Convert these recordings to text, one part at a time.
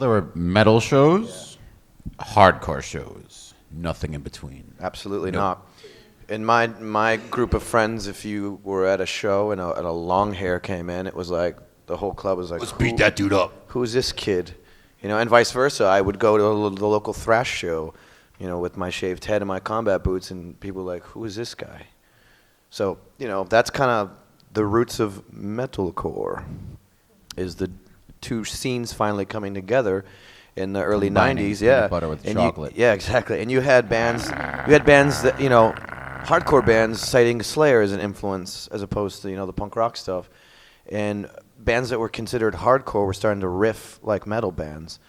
there were metal shows, hardcore shows, nothing in between. Absolutely not. In my group of friends, if you were at a show and a long hair came in, it was like the whole club was like, Let's beat that dude up. Who's this kid? You know, and vice versa. I would go to the local thrash show, you know, with my shaved head and my combat boots, and people were like, who is this guy? So, you know, that's kind of the roots of metalcore, is the two scenes finally coming together in the early Combining 90s. Yeah. peanut butter with chocolate. Yeah, exactly. And you had bands that, you know, hardcore bands citing Slayer as an influence as opposed to, you know, the punk rock stuff. And bands that were considered hardcore were starting to riff like metal bands.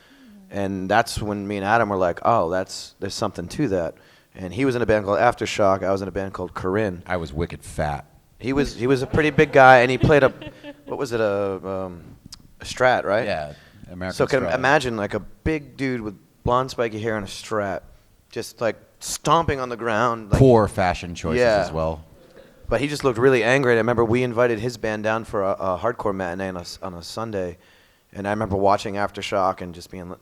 And that's when me and Adam were like, oh, there's something to that. And he was in a band called Aftershock. I was in a band called Corinne. I was wicked fat. He was a pretty big guy, and he played a Strat, right? Yeah, American So can Strat. imagine like a big dude with blonde spiky hair and a Strat, just like stomping on the ground. Like, Poor fashion choices Yeah. as well. But he just looked really angry. And I remember we invited his band down for a hardcore matinee on a Sunday, and I remember watching Aftershock and just being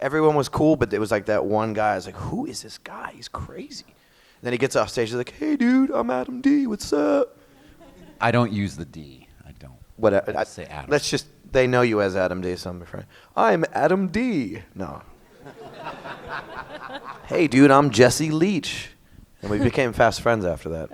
everyone was cool, but it was like that one guy. I was like, who is this guy? He's crazy. And then he gets off stage. He's like, hey, dude, I'm Adam D. What's up? I don't use the D. I don't. What? I say Adam. Let's just. They know you as Adam D. So I'm afraid. I'm Adam D. No. Hey, dude, I'm Jesse Leach. And we became fast friends after that.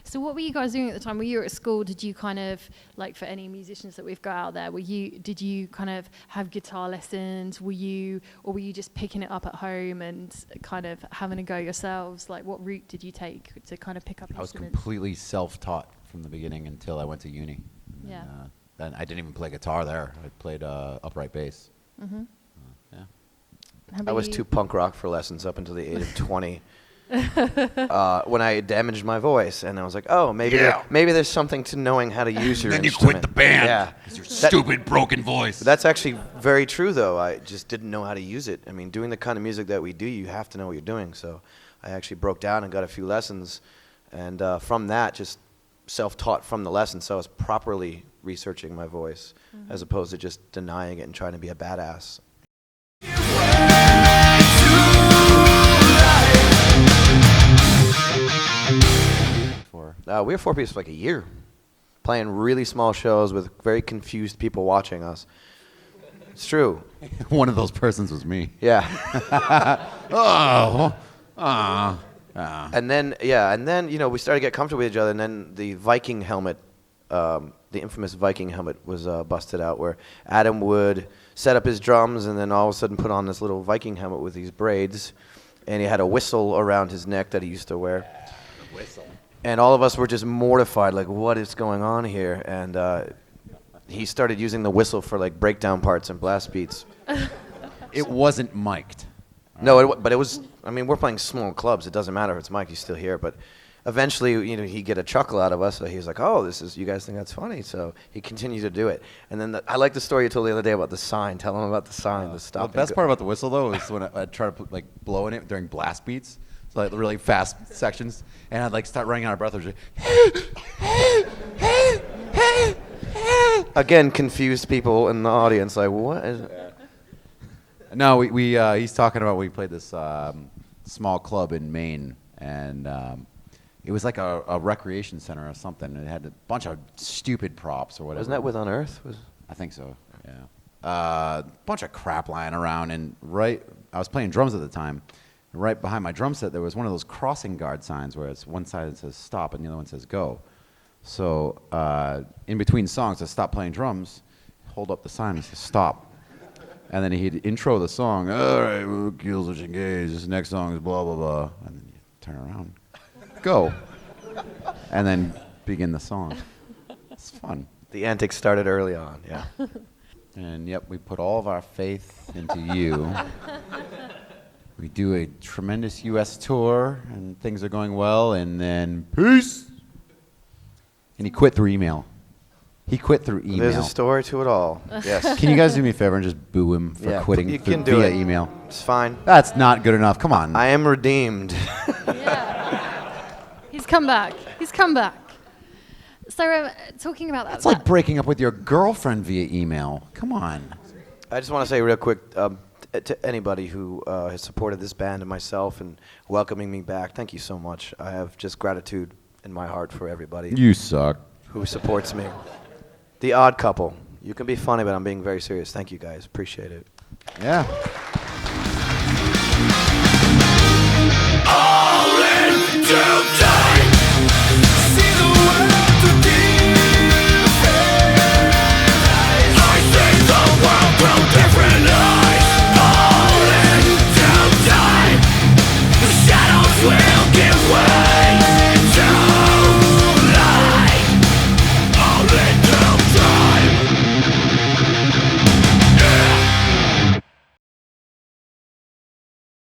So what were you guys doing at the time? Were you at school? Did you kind of, like for any musicians that we've got out there, did you kind of have guitar lessons? Or were you just picking it up at home and kind of having a go yourselves? Like what route did you take to kind of pick up I was instruments? completely self-taught from the beginning until I went to uni. And Yeah. Then I didn't even play guitar there. I played upright bass. Mm-hmm. Yeah. How about I was you? too punk rock for lessons up until the age of 20. When I damaged my voice, and I was like, oh, maybe there's something to knowing how to use your Then you instrument. quit the band. Yeah. Your stupid broken voice. That's actually very true, though. I just didn't know how to use it. I mean, doing the kind of music that we do, you have to know what you're doing. So I actually broke down and got a few lessons, and from that, just self-taught from the lessons. So I was properly researching my voice, as opposed to just denying it and trying to be a badass. We were 4-piece for like a year, playing really small shows with very confused people watching us. It's true. One of those persons was me. Yeah. And then you know, we started to get comfortable with each other, and then the Viking helmet, the infamous Viking helmet was busted out, where Adam would set up his drums and then all of a sudden put on this little Viking helmet with these braids, and he had a whistle around his neck that he used to wear. Whistle. And all of us were just mortified, like, what is going on here? And he started using the whistle for like breakdown parts and blast beats. It wasn't mic'd. No, but it was. I mean, we're playing small clubs. It doesn't matter if it's Mike. He's still here. But eventually, you know, he'd get a chuckle out of us. So he was like, "Oh, you guys think that's funny?" So he continued to do it. And then I like the story you told the other day about the sign. Tell him about the sign. The stop. The best part about the whistle though is when I'd try to put, like blow in it during blast beats, so like really fast sections, and I'd like start running out of breath. I was like, Again, confused people in the audience, like, what is it? No, he's talking about we played this small club in Maine, and it was like a recreation center or something. And it had a bunch of stupid props or whatever. Wasn't that with Unearth? I think so. Yeah. A bunch of crap lying around, and I was playing drums at the time. And right behind my drum set, there was one of those crossing guard signs where it's one side says stop and the other one says go. So in between songs, I stopped playing drums, hold up the sign and say stop. And then he'd intro the song, all right, well, Killswitch Engage, this next song is blah, blah, blah. And then you turn around, go. And then begin the song. It's fun. The antics started early on, yeah. And yep, we put all of our faith into you. We do a tremendous U.S. tour, and things are going well, and then peace. And he quit through email. He quit through email. There's a story to it all. Yes. Can you guys do me a favor and just boo him for Yeah, quitting you can do via it. email? It's fine. That's not good enough. Come on. I am redeemed. Yeah. His come back. He's come back. So talking about that. It's like breaking up with your girlfriend via email. Come on. I just want to say real quick to anybody who has supported this band and myself and welcoming me back, thank you so much. I have just gratitude in my heart for everybody You suck. who supports me. The Odd Couple. You can be funny, but I'm being very serious. Thank you, guys. Appreciate it. Yeah. All in today. See the world through different eyes. I see the world through different eyes. All in today. The shadows will give way.